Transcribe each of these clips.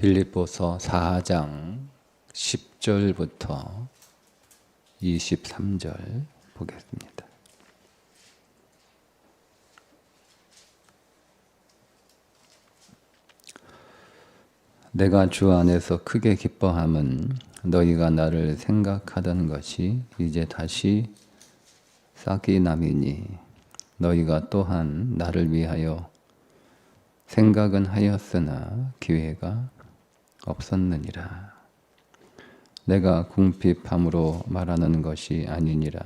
빌립보서 4장 10절부터 23절 보겠습니다. 내가 주 안에서 크게 기뻐함은 너희가 나를 생각하던 것이 이제 다시 싹이 남이니 너희가 또한 나를 위하여 생각은 하였으나 기회가 없었느니라. 내가 궁핍함으로 말하는 것이 아니니라.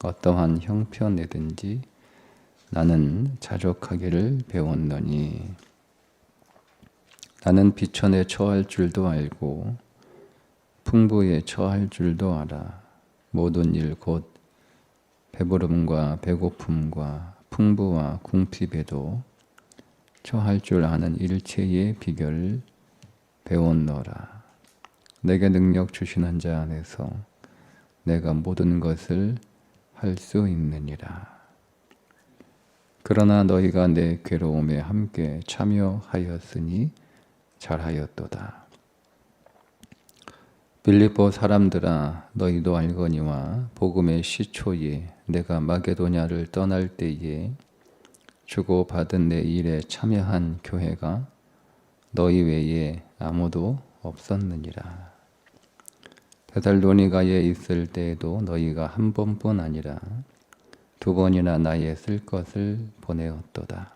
어떠한 형편이든지 나는 자족하기를 배웠노니 나는 비천에 처할 줄도 알고 풍부에 처할 줄도 알아. 모든 일 곧 배부름과 배고픔과 풍부와 궁핍에도 처할 줄 아는 일체의 비결을 배웠노라. 내게 능력 주시는 자 안에서 내가 모든 것을 할 수 있느니라. 그러나 너희가 내 괴로움에 함께 참여하였으니 잘하였도다. 빌립보 사람들아, 너희도 알거니와 복음의 시초에 내가 마게도냐를 떠날 때에 주고받은 내 일에 참여한 교회가 너희 외에 아무도 없었느니라. 데살로니가에 있을 때에도 너희가 한 번뿐 아니라 두 번이나 나의 쓸 것을 보내었도다.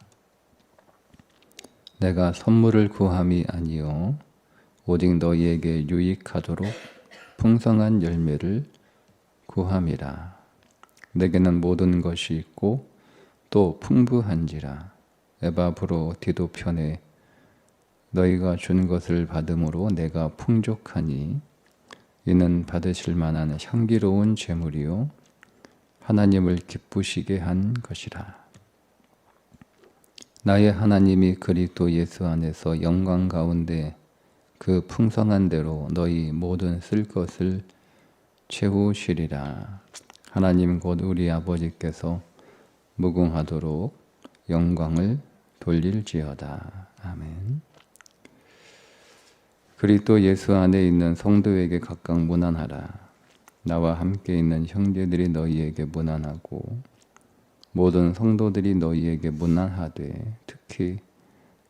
내가 선물을 구함이 아니요 오직 너희에게 유익하도록 풍성한 열매를 구함이라. 내게는 모든 것이 있고 또 풍부한지라. 에바브로 디도 편에 너희가 준 것을 받음으로 내가 풍족하니 이는 받으실 만한 향기로운 제물이요 하나님을 기쁘시게 한 것이라. 나의 하나님이 그리스도 예수 안에서 영광 가운데 그 풍성한 대로 너희 모든 쓸 것을 채우시리라. 하나님 곧 우리 아버지께서 무궁하도록 영광을 돌릴지어다. 아멘. 그리스도 예수 안에 있는 성도에게 각각 문안하라. 나와 함께 있는 형제들이 너희에게 문안하고 모든 성도들이 너희에게 문안하되 특히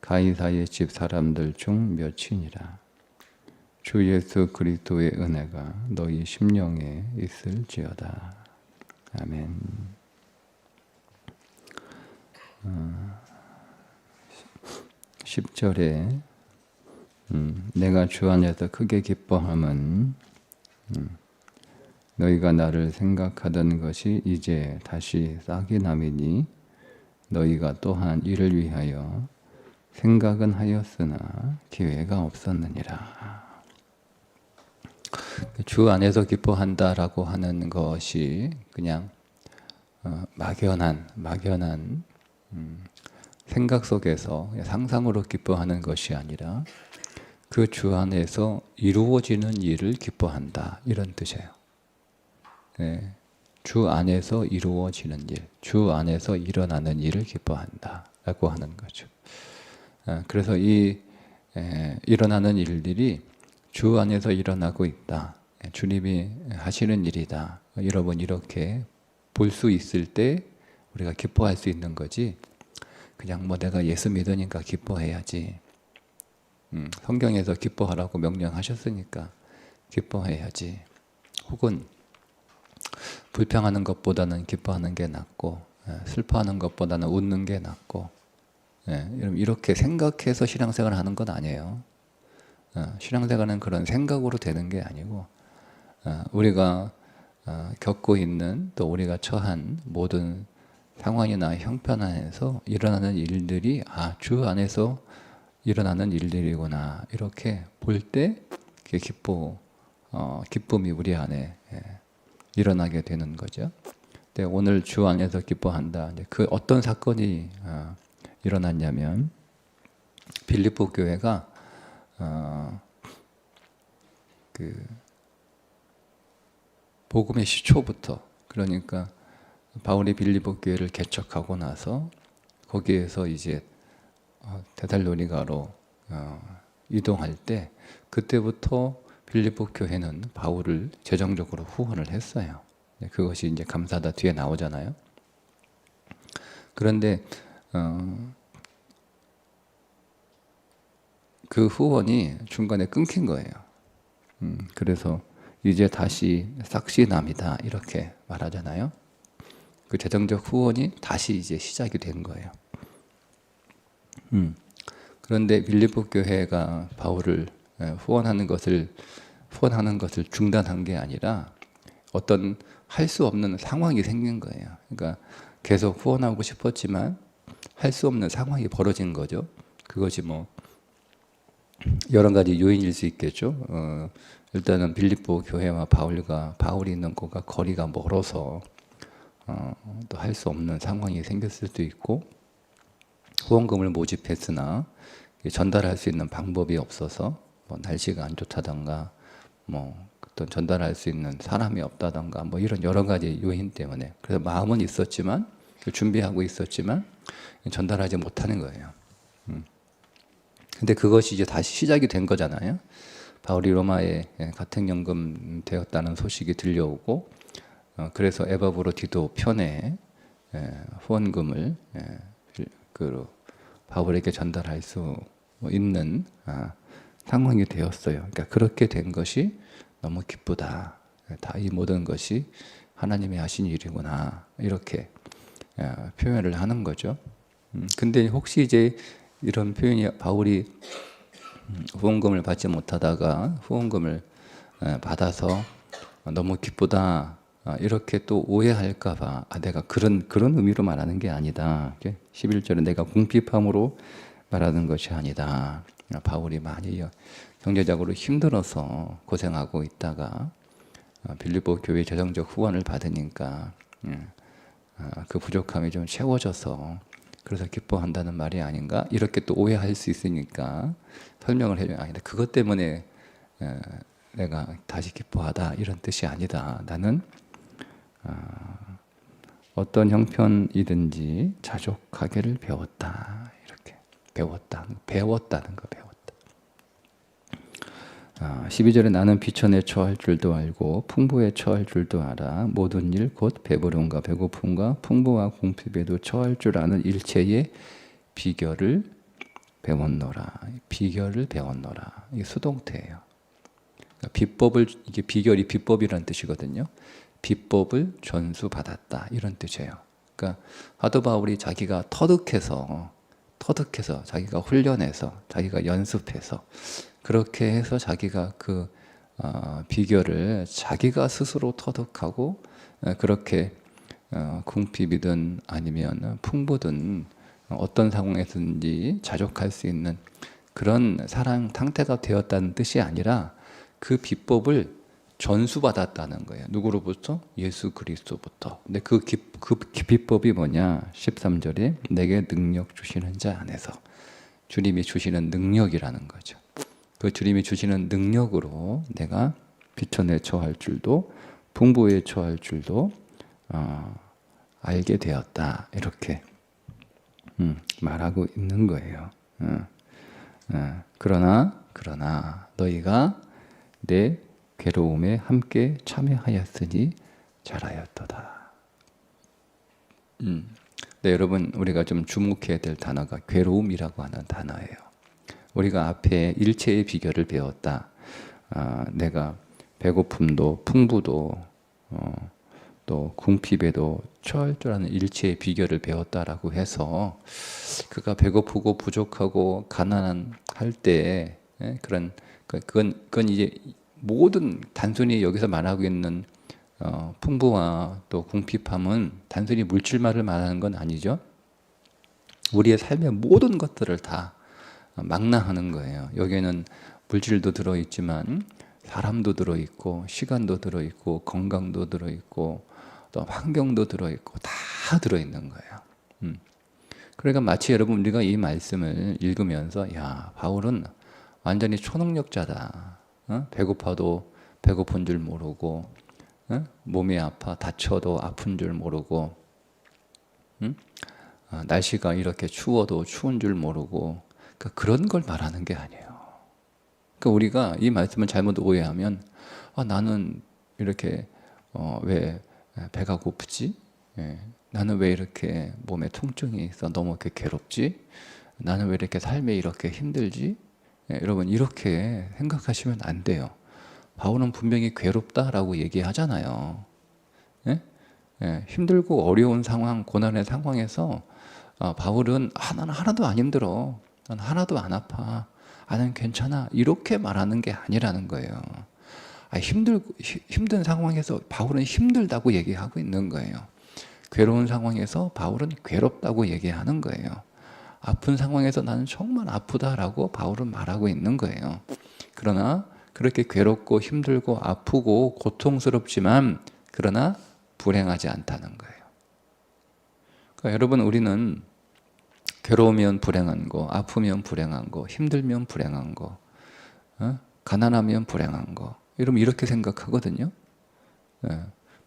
가이사의 집 사람들 중 몇이니라. 주 예수 그리스도의 은혜가 너희 심령에 있을지어다. 아멘. 10절에 내가 주 안에서 크게 기뻐함은 너희가 나를 생각하던 것이 이제 다시 싹이 남이니 너희가 또한 이를 위하여 생각은 하였으나 기회가 없었느니라. 주 안에서 기뻐한다라고 하는 것이 그냥 막연한 생각 속에서 상상으로 기뻐하는 것이 아니라 그 주 안에서 이루어지는 일을 기뻐한다, 이런 뜻이에요. 네, 주 안에서 이루어지는 일, 주 안에서 일어나는 일을 기뻐한다 라고 하는 거죠. 그래서 이 일어나는 일들이 주 안에서 일어나고 있다, 주님이 하시는 일이다, 여러분 이렇게 볼 수 있을 때 우리가 기뻐할 수 있는 거지, 그냥 뭐 내가 예수 믿으니까 기뻐해야지, 성경에서 기뻐하라고 명령하셨으니까 기뻐해야지, 혹은 불평하는 것보다는 기뻐하는 게 낫고 슬퍼하는 것보다는 웃는 게 낫고, 이렇게 생각해서 신앙생활을 하는 건 아니에요. 신앙생활은 그런 생각으로 되는 게 아니고 우리가 겪고 있는, 또 우리가 처한 모든 상황이나 형편 안에서 일어나는 일들이 주 안에서 일어나는 일들이구나, 이렇게 볼 때 기쁨이 우리 안에 일어나게 되는 거죠. 근데 오늘 주 안에서 기뻐한다. 그 어떤 사건이 일어났냐면 빌립보 교회가 그 복음의 시초부터, 그러니까 바울이 빌립보 교회를 개척하고 나서 거기에서 이제 데살로니가로 이동할 때 그때부터 빌립보 교회는 바울을 재정적으로 후원을 했어요. 그것이 이제 감사하다 뒤에 나오잖아요. 그런데 그 후원이 중간에 끊긴 거예요. 그래서 이제 다시 삭시남이다 이렇게 말하잖아요. 그 재정적 후원이 다시 이제 시작이 된 거예요. 그런데 빌립보 교회가 바울을 후원하는 것을 중단한 게 아니라 어떤 할 수 없는 상황이 생긴 거예요. 그러니까 계속 후원하고 싶었지만 할 수 없는 상황이 벌어진 거죠. 그것이 뭐 여러 가지 요인일 수 있겠죠. 일단은 빌립보 교회와 바울이 있는 곳과 거리가 멀어서 또 할 수 없는 상황이 생겼을 수도 있고, 후원금을 모집했으나 전달할 수 있는 방법이 없어서 뭐 날씨가 안 좋다던가 뭐 어떤 전달할 수 있는 사람이 없다던가 뭐 이런 여러 가지 요인 때문에, 그래서 마음은 있었지만 준비하고 있었지만 전달하지 못하는 거예요. 근데 그것이 이제 다시 시작이 된 거잖아요. 바울이 로마에 가택연금 되었다는 소식이 들려오고, 그래서 에바브로 디도 편에 후원금을 그 바울에게 전달할 수 있는 상황이 되었어요. 그러니까 그렇게 된 것이 너무 기쁘다. 다 이 모든 것이 하나님이 하신 일이구나. 이렇게 표현을 하는 거죠. 근데 혹시 이제 이런 표현이 바울이 후원금을 받지 못하다가 후원금을 받아서 너무 기쁘다 이렇게 또 오해할까봐 내가 그런 의미로 말하는 게 아니다. 11절에 내가 궁핍함으로 말하는 것이 아니다. 바울이 많이 경제적으로 힘들어서 고생하고 있다가 빌립보 교회 재정적 후원을 받으니까 그 부족함이 좀 채워져서 그래서 기뻐한다는 말이 아닌가? 이렇게 또 오해할 수 있으니까 설명을 해줘야, 아니다. 그것 때문에 내가 다시 기뻐하다 이런 뜻이 아니다. 나는 어떤 형편이든지 자족하기를 배웠다. 이렇게 배웠다는 거. 12절에 나는 비천에 처할 줄도 알고 풍부에 처할 줄도 알아. 모든 일 곧 배부름과 배고픔과 풍부와 궁핍에도 처할 줄 아는 일체의 비결을 배웠노라. 이게 수동태예요. 비법을, 이게 비결이 비법이라는 뜻이거든요. 비법을 전수받았다 이런 뜻이에요. 그러니까 사도 바울이 자기가 터득해서 자기가 훈련해서 자기가 연습해서 그렇게 해서 자기가 그 비결을 자기가 스스로 터득하고 그렇게 궁핍이든 아니면 풍부든 어떤 상황에서든지 자족할 수 있는 그런 사랑 상태가 되었다는 뜻이 아니라 그 비법을 전수받았다는 거예요. 누구로부터? 예수 그리스도부터. 근데 그 비법이 뭐냐? 13절에 내게 능력 주시는 자 안에서. 주님이 주시는 능력이라는 거죠. 그 주님이 주시는 능력으로 내가 비천에 처할 줄도 풍부에 처할 줄도 알게 되었다. 이렇게 말하고 있는 거예요. 그러나 너희가 내 괴로움에 함께 참여하였으니 잘하였도다. 네, 여러분, 우리가 좀 주목해야 될 단어가 괴로움이라고 하는 단어예요. 우리가 앞에 일체의 비결을 배웠다. 내가 배고픔도 풍부도 또 궁핍에도 처할 줄 아는 일체의 비결을 배웠다라고 해서 그가 배고프고 부족하고 가난할 때 그건 이제 모든 단순히 여기서 말하고 있는 풍부와 또 궁핍함은 단순히 물질만을 말하는 건 아니죠. 우리의 삶의 모든 것들을 다 망라하는 거예요. 여기에는 물질도 들어있지만 사람도 들어있고 시간도 들어있고 건강도 들어있고 또 환경도 들어있고 다 들어있는 거예요. 그러니까 마치 여러분 우리가 이 말씀을 읽으면서 야, 바울은 완전히 초능력자다. 배고파도 배고픈 줄 모르고 몸이 아파 다쳐도 아픈 줄 모르고 날씨가 이렇게 추워도 추운 줄 모르고 그런 걸 말하는 게 아니에요. 그러니까 우리가 이 말씀을 잘못 오해하면 나는 이렇게 왜 배가 고프지? 예. 나는 왜 이렇게 몸에 통증이 있어? 너무 이렇게 괴롭지? 나는 왜 이렇게 삶이 이렇게 힘들지? 예, 여러분 이렇게 생각하시면 안 돼요. 바울은 분명히 괴롭다라고 얘기하잖아요. 예? 예, 힘들고 어려운 상황, 고난의 상황에서 바울은 나는 하나도 안 힘들어. 난 하나도 안 아파. 나는 괜찮아. 이렇게 말하는 게 아니라는 거예요. 힘든 상황에서 바울은 힘들다고 얘기하고 있는 거예요. 괴로운 상황에서 바울은 괴롭다고 얘기하는 거예요. 아픈 상황에서 나는 정말 아프다라고 바울은 말하고 있는 거예요. 그러나 그렇게 괴롭고 힘들고 아프고 고통스럽지만 그러나 불행하지 않다는 거예요. 그러니까 여러분 우리는 괴로우면 불행한 거, 아프면 불행한 거, 힘들면 불행한 거, 가난하면 불행한 거, 여러분 이렇게 생각하거든요.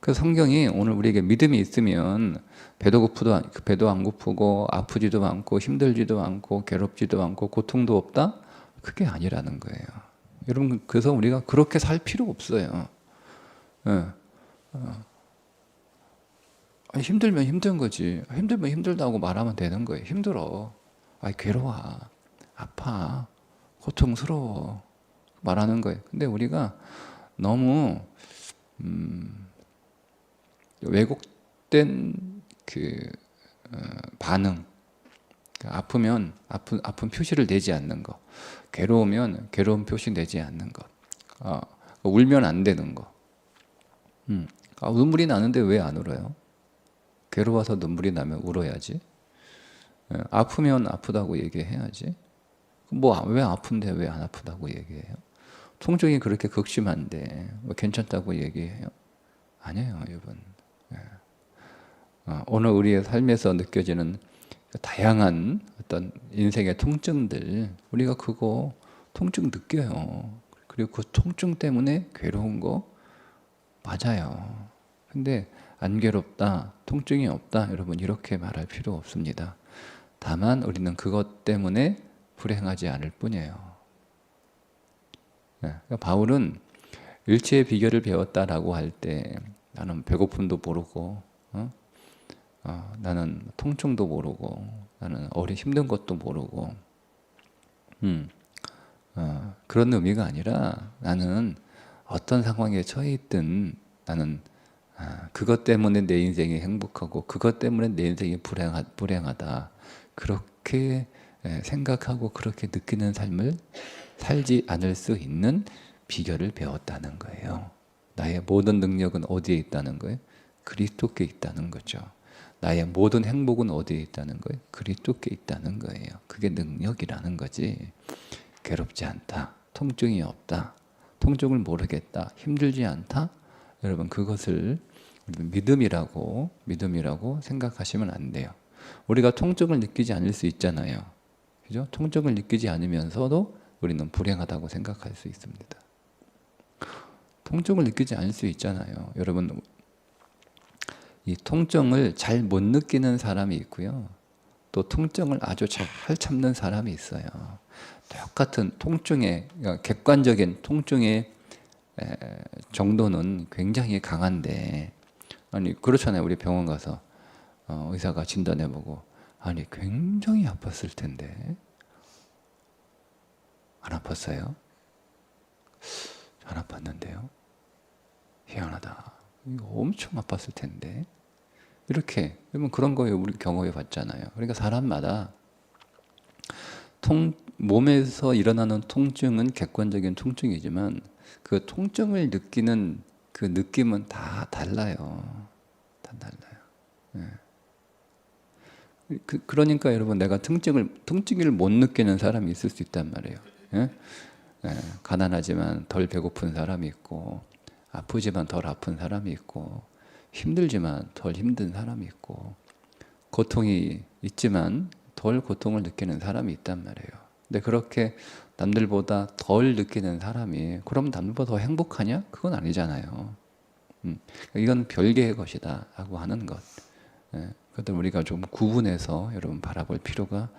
그래서 성경이 오늘 우리에게 믿음이 있으면 배도 안 고프고 아프지도 않고 힘들지도 않고 괴롭지도 않고 고통도 없다? 그게 아니라는 거예요. 여러분 그래서 우리가 그렇게 살 필요 없어요. 힘들면 힘든 거지. 힘들면 힘들다고 말하면 되는 거예요. 힘들어. 괴로워. 아파. 고통스러워. 말하는 거예요. 근데 우리가 너무 왜곡된 반응. 아프면 아픈 표시를 내지 않는 거. 괴로우면 괴로운 표시 내지 않는 것. 울면 안 되는 거. 눈물이 나는데 왜 안 울어요? 괴로워서 눈물이 나면 울어야지. 아프면 아프다고 얘기해야지. 왜 아픈데 왜 안 아프다고 얘기해요? 통증이 그렇게 극심한데 괜찮다고 얘기해요? 아니에요, 여러분. 오늘 우리의 삶에서 느껴지는 다양한 어떤 인생의 통증들, 우리가 그거 통증 느껴요. 그리고 그 통증 때문에 괴로운 거 맞아요. 근데 안 괴롭다, 통증이 없다, 여러분 이렇게 말할 필요 없습니다. 다만 우리는 그것 때문에 불행하지 않을 뿐이에요. 그러니까 바울은 일체의 비결을 배웠다라고 할 때 나는 배고픔도 모르고 나는 통증도 모르고 나는 힘든 것도 모르고 그런 의미가 아니라 나는 어떤 상황에 처해 있든 나는 그것 때문에 내 인생이 행복하고 그것 때문에 내 인생이 불행하다 그렇게 생각하고 그렇게 느끼는 삶을 살지 않을 수 있는 비결을 배웠다는 거예요. 나의 모든 능력은 어디에 있다는 거예요? 그리스도께 있다는 거죠. 나의 모든 행복은 어디에 있다는 거예요? 그리스도께 있다는 거예요. 그게 능력이라는 거지. 괴롭지 않다. 통증이 없다. 통증을 모르겠다. 힘들지 않다. 여러분 그것을 믿음이라고 생각하시면 안 돼요. 우리가 통증을 느끼지 않을 수 있잖아요. 그죠? 통증을 느끼지 않으면서도 우리는 불행하다고 생각할 수 있습니다. 통증을 느끼지 않을 수 있잖아요. 여러분 이 통증을 잘 못 느끼는 사람이 있고요. 또 통증을 아주 잘 참는 사람이 있어요. 똑같은 통증의 객관적인 통증의 정도는 굉장히 강한데 그렇잖아요. 우리 병원 가서 의사가 진단해보고 굉장히 아팠을 텐데 안 아팠어요? 안 아팠는데요? 희한하다. 이거 엄청 아팠을 텐데 이렇게 여러분 그런 거 우리 경험해 봤잖아요. 그러니까 사람마다 몸에서 일어나는 통증은 객관적인 통증이지만 그 통증을 느끼는 그 느낌은 다 달라요. 다 달라요. 그러니까 여러분 내가 통증을 못 느끼는 사람이 있을 수 있단 말이에요. 가난하지만 덜 배고픈 사람이 있고 아프지만 덜 아픈 사람이 있고 힘들지만 덜 힘든 사람이 있고 고통이 있지만 덜 고통을 느끼는 사람이 있단 말이에요. 근데 그렇게 남들보다 덜 느끼는 사람이 그럼 남들보다 더 행복하냐? 그건 아니잖아요. 이건 별개의 것이다 라고 하는 것. 그것들 우리가 좀 구분해서 여러분 바라볼 필요가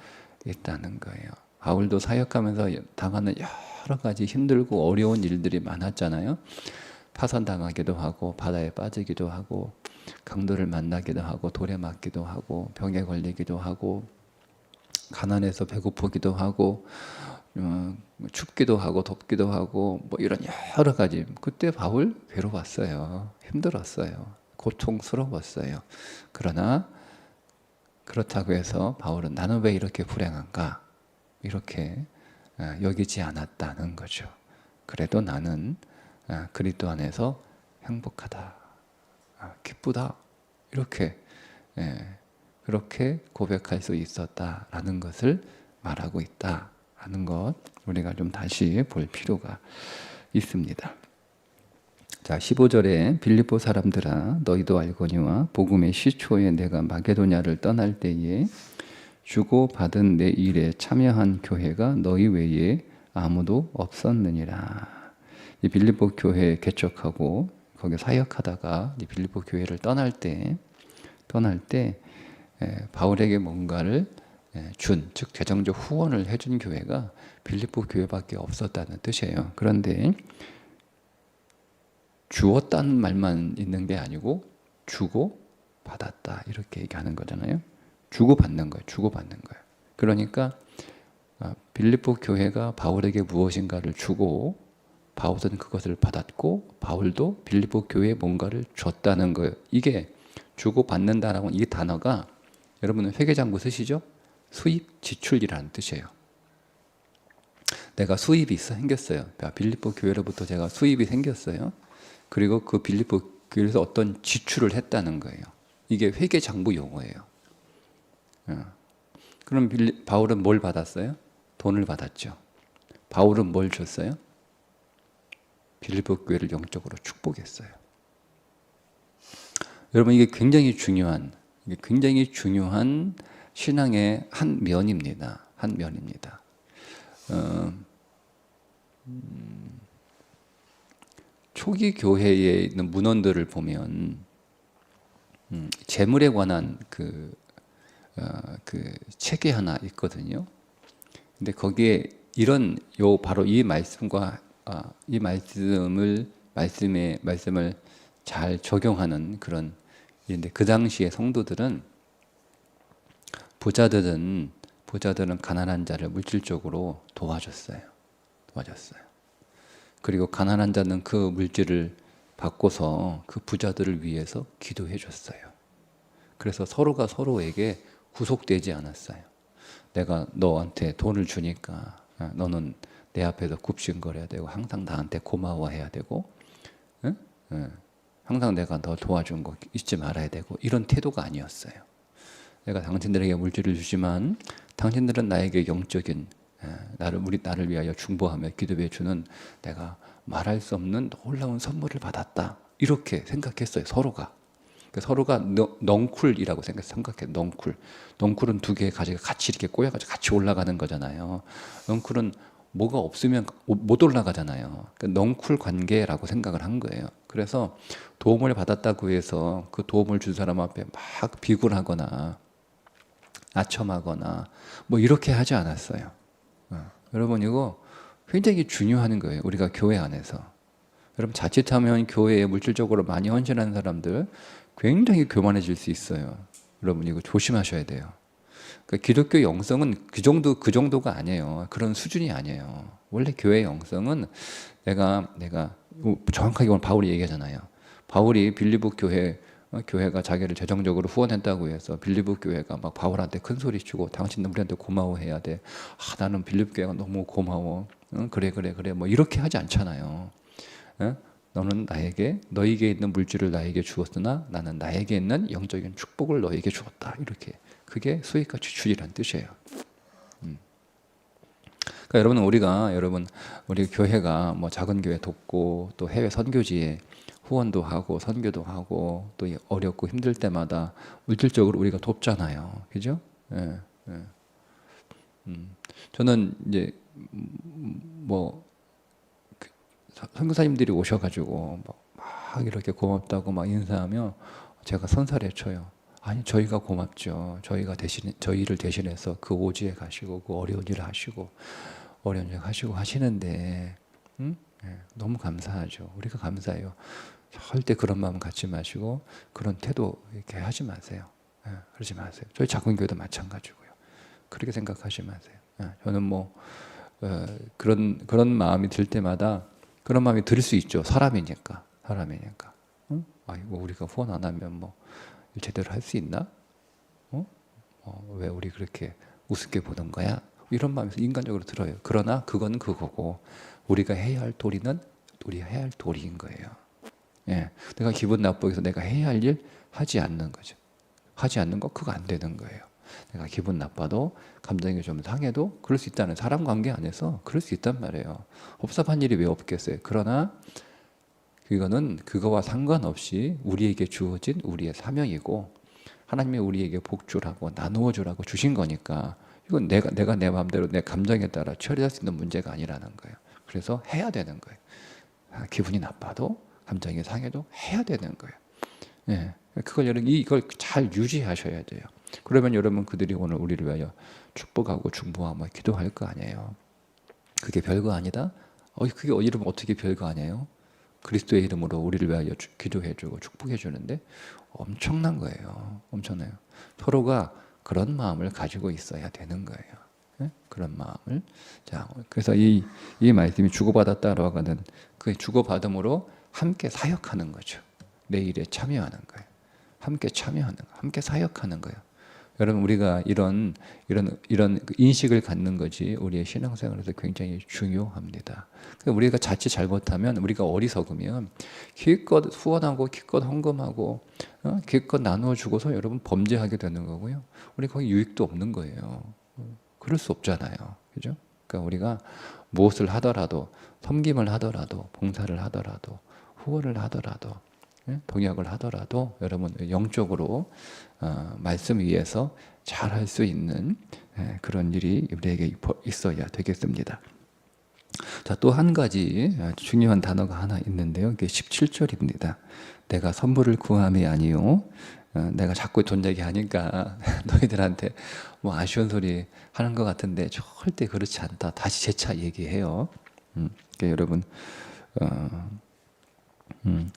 있다는 거예요. 바울도 사역하면서 당하는 여러 가지 힘들고 어려운 일들이 많았잖아요. 파선당하기도 하고 바다에 빠지기도 하고 강도를 만나기도 하고 돌에 맞기도 하고 병에 걸리기도 하고 가난해서 배고프기도 하고 춥기도 하고 덥기도 하고 뭐 이런 여러 가지. 그때 바울 괴로웠어요. 힘들었어요. 고통스러웠어요. 그러나 그렇다고 해서 바울은 나는 왜 이렇게 불행한가? 이렇게 여기지 않았다는 거죠. 그래도 나는 그리스도 안에서 행복하다, 기쁘다, 이렇게 그렇게 고백할 수 있었다라는 것을 말하고 있다라는 것 우리가 좀 다시 볼 필요가 있습니다. 자, 15절에 빌립보 사람들아 너희도 알거니와 복음의 시초에 내가 마게도냐를 떠날 때에 주고 받은 내 일에 참여한 교회가 너희 외에 아무도 없었느니라. 이 빌립보 교회 개척하고 거기 사역하다가 이 빌립보 교회를 떠날 때 바울에게 뭔가를 즉 재정적 후원을 해준 교회가 빌립보 교회밖에 없었다는 뜻이에요. 그런데 주었다는 말만 있는 게 아니고 주고 받았다 이렇게 얘기하는 거잖아요. 주고 받는 거예요. 주고 받는 거예요. 그러니까 빌립보 교회가 바울에게 무엇인가를 주고 바울은 그것을 받았고 바울도 빌립보 교회에 뭔가를 줬다는 거예요. 이게 주고 받는다라는 이 단어가 여러분은 회계장부 쓰시죠? 수입 지출이라는 뜻이에요. 내가 수입이 생겼어요. 빌립보 교회로부터 제가 수입이 생겼어요. 그리고 그 빌립보 교회에서 어떤 지출을 했다는 거예요. 이게 회계장부 용어예요. 그럼 바울은 뭘 받았어요? 돈을 받았죠. 바울은 뭘 줬어요? 빌립보 교회를 영적으로 축복했어요. 여러분 이게 굉장히 중요한 신앙의 한 면입니다. 한 면입니다. 초기 교회에 있는 문헌들을 보면 재물에 관한 그 책이 하나 있거든요. 근데 거기에 바로 이 말씀과 이 말씀을 잘 적용하는 그런 일인데 그 당시의 성도들은 부자들은 가난한 자를 물질적으로 도와줬어요. 그리고 가난한 자는 그 물질을 받고서 그 부자들을 위해서 기도해 줬어요. 그래서 서로가 서로에게 구속되지 않았어요. 내가 너한테 돈을 주니까 너는 내 앞에서 굽신거려야 되고 항상 나한테 고마워해야 되고 항상 내가 너 도와준 거 잊지 말아야 되고 이런 태도가 아니었어요. 내가 당신들에게 물질을 주지만 당신들은 나에게 영적인 나를 위하여 중보하며 기도해 주는 내가 말할 수 없는 놀라운 선물을 받았다. 이렇게 생각했어요. 서로가 넝쿨이라고 생각해. 넝쿨은 두 개의 가지가 같이 이렇게 꼬여가지고 같이 올라가는 거잖아요. 넝쿨은 뭐가 없으면 못 올라가잖아요. 그러니까 넝쿨 관계라고 생각을 한 거예요. 그래서 도움을 받았다고 해서 그 도움을 준 사람 앞에 막 비굴하거나 아첨하거나 뭐 이렇게 하지 않았어요. 여러분 이거 굉장히 중요한 거예요. 우리가 교회 안에서. 여러분 자칫하면 교회에 물질적으로 많이 헌신하는 사람들 굉장히 교만해질 수 있어요. 여러분 이거 조심하셔야 돼요. 그러니까 기독교 영성은 그 정도가 아니에요. 그런 수준이 아니에요. 원래 교회의 영성은 내가 정확하게 오늘 바울이 얘기하잖아요. 바울이 빌립보 교회가 자기를 재정적으로 후원했다고 해서 빌립보 교회가 막 바울한테 큰 소리 치고 당신은 우리한테 고마워해야 돼. 나는 빌립보 교회가 너무 고마워. 그래 뭐 이렇게 하지 않잖아요. 너는 너에게 있는 물질을 나에게 주었으나 나는 나에게 있는 영적인 축복을 너에게 주었다. 이렇게 그게 수익과 지출이란 뜻이에요. 그러니까 우리 교회가 뭐 작은 교회 돕고 또 해외 선교지에 후원도 하고 선교도 하고 또 어렵고 힘들 때마다 물질적으로 우리가 돕잖아요. 그죠? 예. 저는 이제 선교사님들이 오셔가지고 막 이렇게 고맙다고 막 인사하며 제가 선사를 쳐요. 아니 저희가 고맙죠. 저희를 대신해서 그 오지에 가시고 그 어려운 일을 하시고 하시는데 너무 감사하죠. 우리가 감사해요. 절대 그런 마음 갖지 마시고 그런 태도 이렇게 하지 마세요. 그러지 마세요. 저희 작은교회도 마찬가지고요. 그렇게 생각하지 마세요. 저는 뭐 그런 마음이 들 때마다 그런 마음이 들 수 있죠. 사람이니까. 아이고 우리가 후원 안 하면 뭐 제대로 할 수 있나? 왜 우리 그렇게 우습게 보는 거야? 이런 마음이 인간적으로 들어요. 그러나 그거는 그거고 우리가 해야 할 도리는 우리가 해야 할 도리인 거예요. 내가 기분 나쁘게 내가 해야 할 일 하지 않는 거죠. 하지 않는 거 그거 안 되는 거예요. 내가 기분 나빠도 감정이 좀 상해도 그럴 수 있다는 사람 관계 안에서 그럴 수 있단 말이에요. 섭섭한 일이 왜 없겠어요. 그러나 이거는 그거와 상관없이 우리에게 주어진 우리의 사명이고 하나님이 우리에게 복주라고 나누어 주라고 주신 거니까 이건 내가 내 마음대로 내 감정에 따라 처리할 수 있는 문제가 아니라는 거예요. 그래서 해야 되는 거예요. 기분이 나빠도 감정이 상해도 해야 되는 거예요. 이걸 잘 유지하셔야 돼요. 그러면 여러분 그들이 오늘 우리를 위하여 축복하고 중보하고 기도할 거 아니에요. 그게 별거 아니다? 그게 이러면 어떻게 별거 아니에요? 그리스도의 이름으로 우리를 위하여 기도해주고 축복해주는데 엄청난 거예요. 엄청나요. 서로가 그런 마음을 가지고 있어야 되는 거예요. 그런 마음을. 자, 그래서 이 말씀이 주고받았다라고 하는 그 주고받음으로 함께 사역하는 거죠. 내 일에 참여하는 거예요. 함께 참여하는 거, 함께 사역하는 거예요. 여러분 우리가 이런 인식을 갖는 것이 우리의 신앙생활에서 굉장히 중요합니다. 우리가 자칫 잘못하면 우리가 어리석으면 기껏 후원하고 기껏 헌금하고 기껏 나누어 주고서 여러분 범죄하게 되는 거고요. 우리 거기 유익도 없는 거예요. 그럴 수 없잖아요. 그죠? 그러니까 우리가 무엇을 하더라도 섬김을 하더라도 봉사를 하더라도 후원을 하더라도 동역을 하더라도 여러분 영적으로 말씀 위에서 잘할 수 있는 그런 일이 우리에게 있어야 되겠습니다. 자, 또 한 가지 중요한 단어가 하나 있는데요. 그게 17절입니다. 내가 선물을 구함이 아니요. 내가 자꾸 돈 얘기하니까 너희들한테 뭐 아쉬운 소리 하는 것 같은데 절대 그렇지 않다. 다시 재차 얘기해요. 그러니까 여러분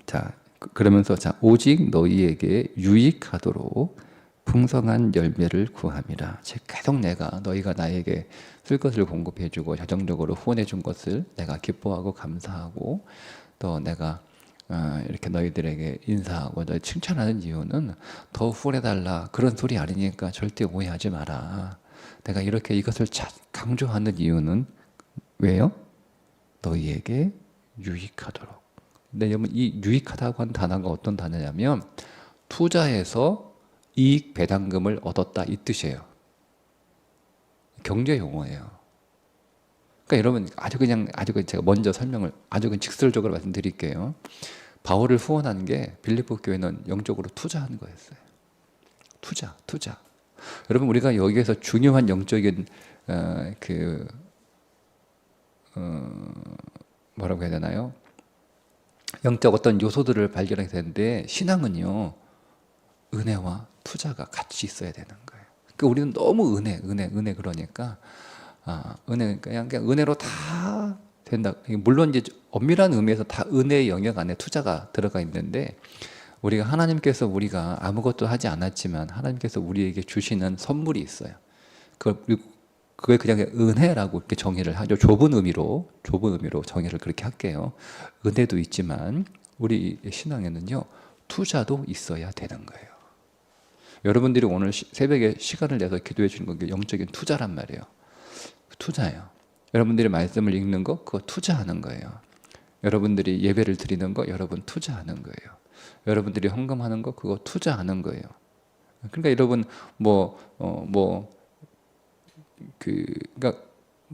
자 그러면서 오직 너희에게 유익하도록 풍성한 열매를 구함이라. 즉 계속 너희가 나에게 쓸 것을 공급해주고 자정적으로 후원해준 것을 내가 기뻐하고 감사하고 또 내가 이렇게 너희들에게 인사하고 너희 칭찬하는 이유는 더 후원해달라 그런 소리 아니니까 절대 오해하지 마라. 내가 이렇게 이것을 강조하는 이유는 왜요? 너희에게 유익하도록. 근데 여러분 이 유익하다고 하는 단어가 어떤 단어냐면 투자해서 이익 배당금을 얻었다 이 뜻이에요. 경제 용어예요. 그러니까 여러분 아주 제가 먼저 설명을 아주 직설적으로 말씀드릴게요. 바울을 후원한 게 빌립보 교회는 영적으로 투자하는 거였어요. 투자. 여러분 우리가 여기에서 중요한 영적인 뭐라고 해야 되나요? 영적 어떤 요소들을 발견하게 되는데 신앙은요 은혜와 투자가 같이 있어야 되는 거예요. 그러니까 우리는 너무 은혜 그러니까 그냥 은혜로 다 된다. 물론 이제 엄밀한 의미에서 다 은혜의 영역 안에 투자가 들어가 있는데 하나님께서 우리가 아무것도 하지 않았지만 하나님께서 우리에게 주시는 선물이 있어요. 그걸 그냥 은혜라고 이렇게 정의를 하죠. 좁은 의미로 정의를 그렇게 할게요. 은혜도 있지만 우리 신앙에는요 투자도 있어야 되는 거예요. 여러분들이 오늘 새벽에 시간을 내서 기도해 주는 건 영적인 투자란 말이에요. 투자예요. 여러분들이 말씀을 읽는 거 그거 투자하는 거예요. 여러분들이 예배를 드리는 거 여러분 투자하는 거예요. 여러분들이 헌금하는 거 그거 투자하는 거예요. 그러니까 여러분 그러니까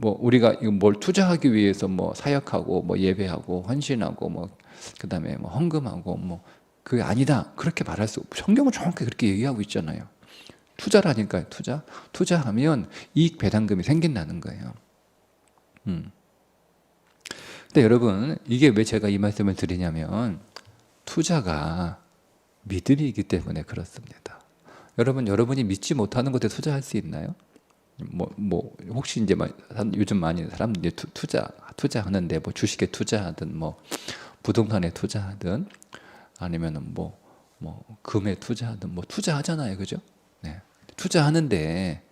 우리가 뭘 투자하기 위해서 사역하고 예배하고 헌신하고 그다음에 헌금하고 그게 아니다 그렇게 말할 수 없고 성경은 정확히 그렇게 얘기하고 있잖아요. 투자라니까요. 투자하면 이익 배당금이 생긴다는 거예요. 근데 여러분 이게 왜 제가 이 말씀을 드리냐면 투자가 믿음이기 때문에 그렇습니다. 여러분이 믿지 못하는 것에 투자할 수 있나요? 혹시 이제 요즘 많이 사람들이 투자하는데 뭐 주식에 투자하든 뭐 부동산에 투자하든 아니면은 뭐 금에 투자하든 뭐 투자하잖아요, 그죠? 네. 투자하는데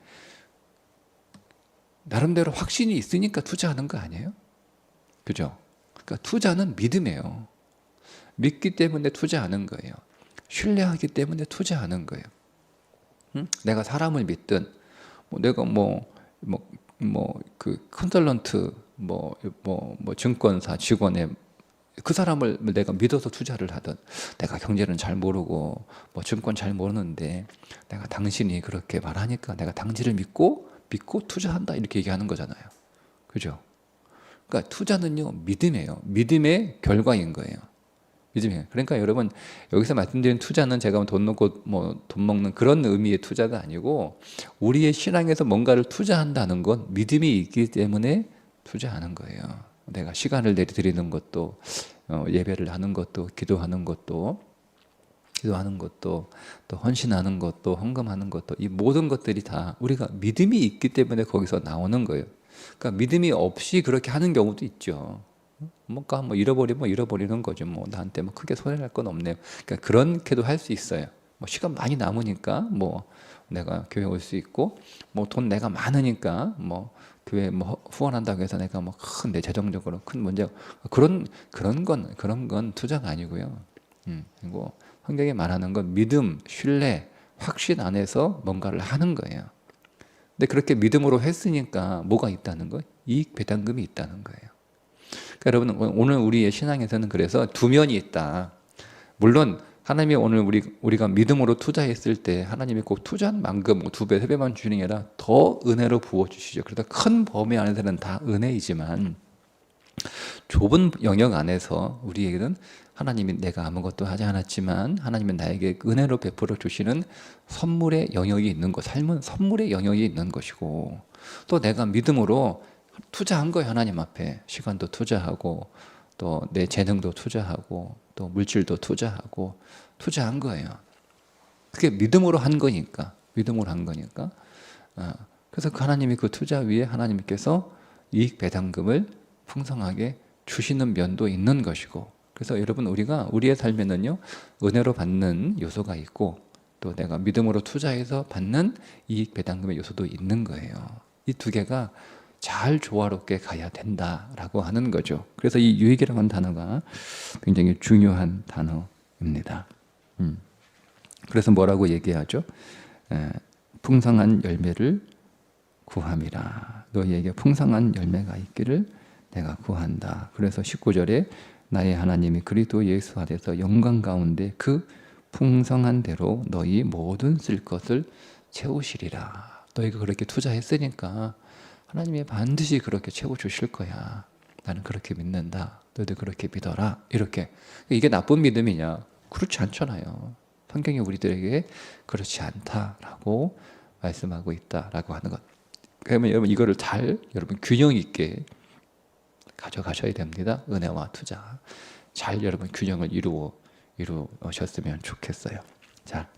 나름대로 확신이 있으니까 투자하는 거 아니에요? 그죠? 그러니까 투자는 믿음이에요. 믿기 때문에 투자하는 거예요. 신뢰하기 때문에 투자하는 거예요. 응? 내가 사람을 믿든, 내가 그 컨설런트, 증권사 직원에 그 사람을 내가 믿어서 투자를 하든, 내가 경제는 잘 모르고, 증권 잘 모르는데, 내가 당신이 그렇게 말하니까 내가 당신을 믿고 투자한다. 이렇게 얘기하는 거잖아요. 그죠? 그러니까 투자는요, 믿음이에요. 믿음의 결과인 거예요. 믿음이에요. 그러니까 여러분, 여기서 말씀드린 투자는 제가 돈 넣고 돈 먹는 그런 의미의 투자가 아니고, 우리의 신앙에서 뭔가를 투자한다는 건 믿음이 있기 때문에 투자하는 거예요. 내가 시간을 내드리는 것도, 예배를 하는 것도, 기도하는 것도, 또 헌신하는 것도, 헌금하는 것도, 이 모든 것들이 다 우리가 믿음이 있기 때문에 거기서 나오는 거예요. 그러니까 믿음이 없이 그렇게 하는 경우도 있죠. 뭔가 잃어버리면 잃어버리는 거죠. 나한테 크게 손해날 건 없네요. 그러니까 그렇게도 할 수 있어요. 시간 많이 남으니까 내가 교회 올 수 있고, 돈 내가 많으니까 교회 후원한다고 해서 내가 큰 내 재정적으로 큰 문제, 그런 건 투자가 아니고요. 그리고 성경에 말하는 건 믿음, 신뢰, 확신 안에서 뭔가를 하는 거예요. 근데 그렇게 믿음으로 했으니까 뭐가 있다는 거예요? 이익 배당금이 있다는 거예요. 그러니까 여러분, 오늘 우리의 신앙에서는 그래서 두 면이 있다. 물론 하나님이 오늘 우리가 믿음으로 투자했을 때 하나님이 꼭 투자한 만큼 2배, 3배만 주는 게 아니라 더 은혜로 부어주시죠. 그러다 큰 범위 안에서는 다 은혜이지만 좁은 영역 안에서 우리에게는 하나님이 내가 아무것도 하지 않았지만 하나님은 나에게 은혜로 베풀어 주시는 선물의 영역이 있는 것, 삶은 선물의 영역이 있는 것이고, 또 내가 믿음으로 투자한 거예요. 하나님 앞에 시간도 투자하고 또 내 재능도 투자하고 또 물질도 투자한 거예요. 그게 믿음으로 한 거니까. 그래서 하나님이 그 투자 위에 하나님께서 이익 배당금을 풍성하게 주시는 면도 있는 것이고, 그래서 여러분, 우리의 삶에는요, 은혜로 받는 요소가 있고 또 내가 믿음으로 투자해서 받는 이익 배당금의 요소도 있는 거예요. 이 두 개가 잘 조화롭게 가야 된다라고 하는 거죠. 그래서 이 유익이라고 하는 단어가 굉장히 중요한 단어입니다. 그래서 뭐라고 얘기하죠? 풍성한 열매를 구함이라. 너희에게 풍성한 열매가 있기를 내가 구한다. 그래서 19절에 나의 하나님이 그리스도 예수 안에서 영광 가운데 그 풍성한 대로 너희 모든 쓸 것을 채우시리라. 너희가 그렇게 투자했으니까 하나님이 반드시 그렇게 채워주실 거야. 나는 그렇게 믿는다. 너희도 그렇게 믿어라. 이렇게. 이게 나쁜 믿음이냐? 그렇지 않잖아요. 성경이 우리들에게 그렇지 않다라고 말씀하고 있다라고 하는 것. 그러면 여러분, 이거를 여러분 균형 있게 가져가셔야 됩니다. 은혜와 투자. 잘 여러분 균형을 이루셨으면 좋겠어요. 자,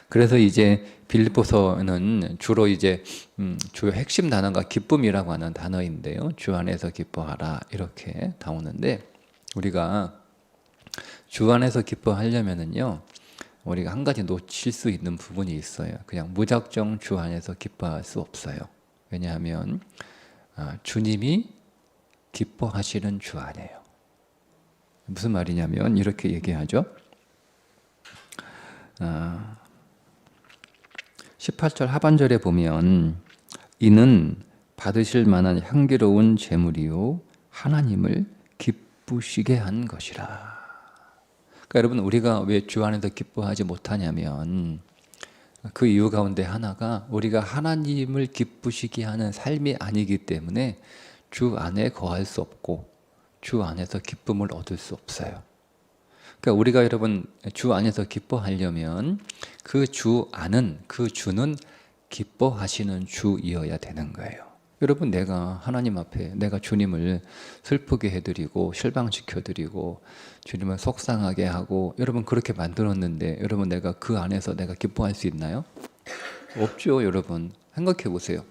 그래서 이제 빌립보서는 주로 주요 핵심 단어가 기쁨이라고 하는 단어인데요. 주 안에서 기뻐하라 이렇게 나오는데, 우리가 주 안에서 기뻐하려면은요, 우리가 한 가지 놓칠 수 있는 부분이 있어요. 그냥 무작정 주 안에서 기뻐할 수 없어요. 왜냐하면 주님이 기뻐하시는 주 안에요. 무슨 말이냐면 이렇게 얘기하죠. 18절 하반절에 보면 이는 받으실 만한 향기로운 제물이요 하나님을 기쁘시게 한 것이라. 그러니까 여러분, 우리가 왜 주 안에서 기뻐하지 못하냐면 그 이유 가운데 하나가 우리가 하나님을 기쁘시게 하는 삶이 아니기 때문에 주 안에 거할 수 없고 주 안에서 기쁨을 얻을 수 없어요. 그러니까 우리가 여러분 주 안에서 기뻐하려면 그 주는 기뻐하시는 주이어야 되는 거예요. 여러분, 내가 하나님 앞에 내가 주님을 슬프게 해드리고 실망시켜드리고 주님을 속상하게 하고 여러분 그렇게 만들었는데 여러분 내가 그 안에서 내가 기뻐할 수 있나요? 없죠. 여러분 생각해 보세요.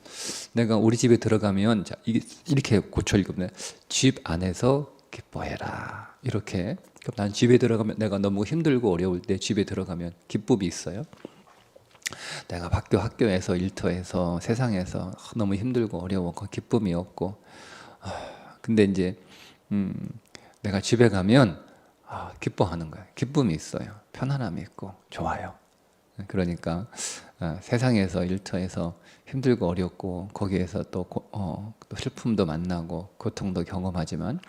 내가 우리 집에 들어가면 자, 이렇게 고쳐 읽으면 집 안에서 기뻐해라 이렇게. 그럼 난 집에 들어가면 내가 너무 힘들고 어려울 때 집에 들어가면 기쁨이 있어요? 내가 학교에서 일터에서 세상에서 너무 힘들고 어려워 그 기쁨이 없고 근데 이제 내가 집에 가면 기뻐하는 거예요. 기쁨이 있어요. 편안함이 있고 좋아요. 그러니까 세상에서 일터에서 힘들고 어렵고 거기에서 또 슬픔도 만나고 고통도 경험하지만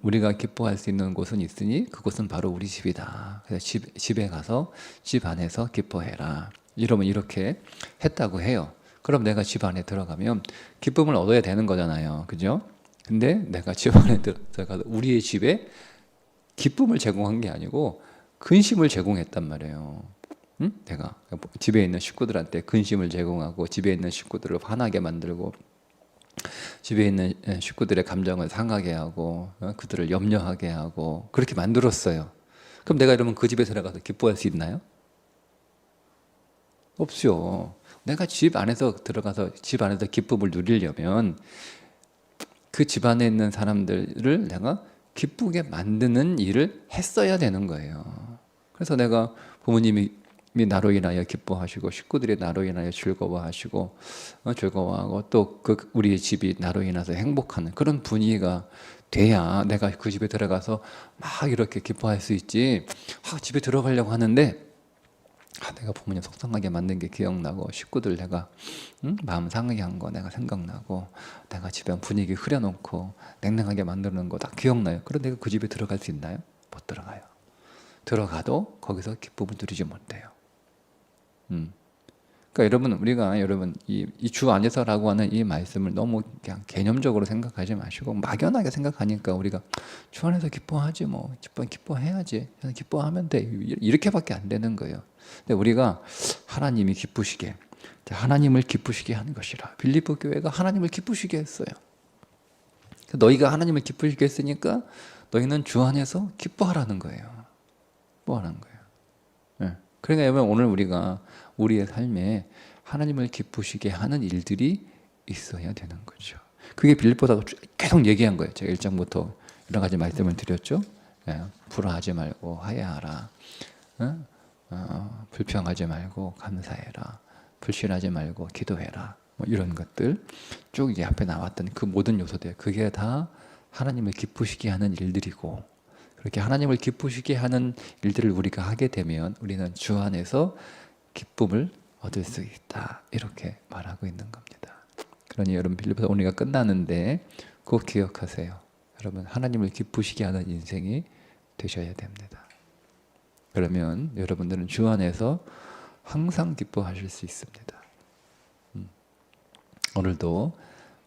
우리가 기뻐할 수 있는 곳은 있으니 그곳은 바로 우리 집이다. 그래서 집에 가서 집 안에서 기뻐해라. 이러면 이렇게 했다고 해요. 그럼 내가 집 안에 들어가면 기쁨을 얻어야 되는 거잖아요. 그죠? 근데 내가 집 안에 들어가서 우리의 집에 기쁨을 제공한 게 아니고 근심을 제공했단 말이에요. 응? 내가 집에 있는 식구들한테 근심을 제공하고 집에 있는 식구들을 화나게 만들고 집에 있는 식구들의 감정을 상하게 하고 그들을 염려하게 하고 그렇게 만들었어요. 그럼 내가 이러면 그 집에 들어가서 기뻐할 수 있나요? 없죠. 내가 집 안에서 들어가서 집 안에서 기쁨을 누리려면 그 집 안에 있는 사람들을 내가 기쁘게 만드는 일을 했어야 되는 거예요. 그래서 내가 부모님이 나로 인하여 기뻐하시고 식구들이 나로 인하여 즐거워하시고 즐거워하고 또 우리 집이 나로 인해서 행복하는 그런 분위기가 돼야 내가 그 집에 들어가서 막 이렇게 기뻐할 수 있지. 집에 들어가려고 하는데 내가 부모님 속상하게 만든 게 기억나고 식구들 내가 마음 상하게 한 거 내가 생각나고 내가 집에 분위기 흐려놓고 냉랭하게 만드는 거 다 기억나요. 그런데 내가 그 집에 들어갈 수 있나요? 못 들어가요. 들어가도 거기서 기쁨을 누리지 못해요. 그러니까 여러분 이 주 안에서라고 하는 이 말씀을 너무 그냥 개념적으로 생각하지 마시고 막연하게 생각하니까 우리가 주 안에서 기뻐하지 뭐 기뻐해야지 기뻐하면 돼 이렇게밖에 안 되는 거예요. 근데 우리가 하나님이 기쁘시게 하나님을 기쁘시게 하는 것이라 빌립보 교회가 하나님을 기쁘시게 했어요. 너희가 하나님을 기쁘시게 했으니까 너희는 주 안에서 기뻐하라는 거예요. 기뻐하는 거예요. 네. 그러니까 여러분 오늘 우리가 우리의 삶에 하나님을 기쁘시게 하는 일들이 있어야 되는 거죠. 그게 빌립보다가 계속 얘기한 거예요. 제가 1장부터 여러 가지 말씀을 드렸죠. 불화하지 말고 화해하라. 불평하지 말고 감사해라. 불신하지 말고 기도해라. 뭐 이런 것들 쭉 이제 앞에 나왔던 그 모든 요소들 그게 다 하나님을 기쁘시게 하는 일들이고 그렇게 하나님을 기쁘시게 하는 일들을 우리가 하게 되면 우리는 주 안에서 기쁨을 얻을 수 있다. 이렇게 말하고 있는 겁니다. 그러니 여러분 빌립보서 오늘가 끝나는데 꼭 기억하세요. 여러분 하나님을 기쁘시게 하는 인생이 되셔야 됩니다. 그러면 여러분들은 주 안에서 항상 기뻐하실 수 있습니다. 오늘도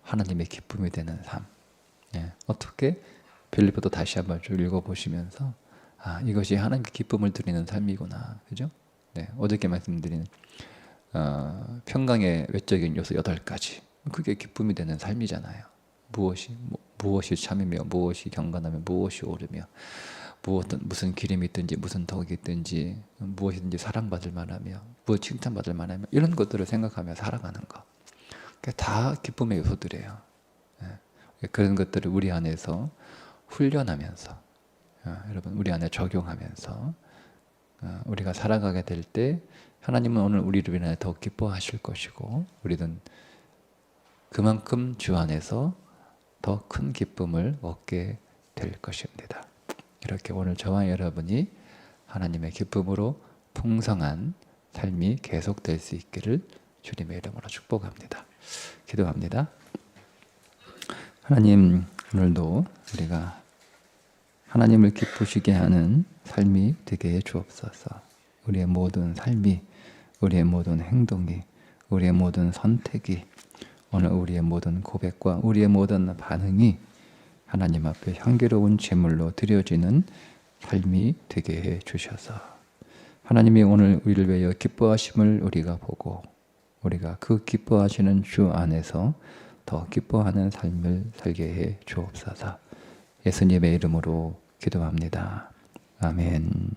하나님의 기쁨이 되는 삶. 어떻게? 빌립보도 다시 한번 쭉 읽어보시면서 이것이 하나님께 기쁨을 드리는 삶이구나. 그죠? 어저께 말씀드린 평강의 외적인 요소 8가지. 그게 기쁨이 되는 삶이잖아요. 무엇이 참이며 무엇이 경건하며 무엇이 옳으며 무슨 기름이 있든지 무슨 덕이 있든지 무엇이든지 사랑받을 만하며 무엇 칭찬받을 만하며 이런 것들을 생각하며 살아가는 것. 그게 다 기쁨의 요소들이에요. 그런 것들을 우리 안에서 훈련하면서 여러분 우리 안에 적용하면서 우리가 살아가게 될 때 하나님은 오늘 우리를 위하여 더 기뻐하실 것이고 우리는 그만큼 주 안에서 더 큰 기쁨을 얻게 될 것입니다. 이렇게 오늘 저와 여러분이 하나님의 기쁨으로 풍성한 삶이 계속될 수 있기를 주님의 이름으로 축복합니다. 기도합니다. 하나님 오늘도 우리가 하나님을 기쁘시게 하는 삶이 되게 해 주옵소서. 우리의 모든 삶이 우리의 모든 행동이 우리의 모든 선택이 오늘 우리의 모든 고백과 우리의 모든 반응이 하나님 앞에 향기로운 제물로 드려지는 삶이 되게 해 주셔서 하나님이 오늘 우리를 위하여 기뻐하심을 우리가 보고 우리가 그 기뻐하시는 주 안에서 더 기뻐하는 삶을 살게 해 주옵소서. 예수님의 이름으로 기도합니다. 아멘.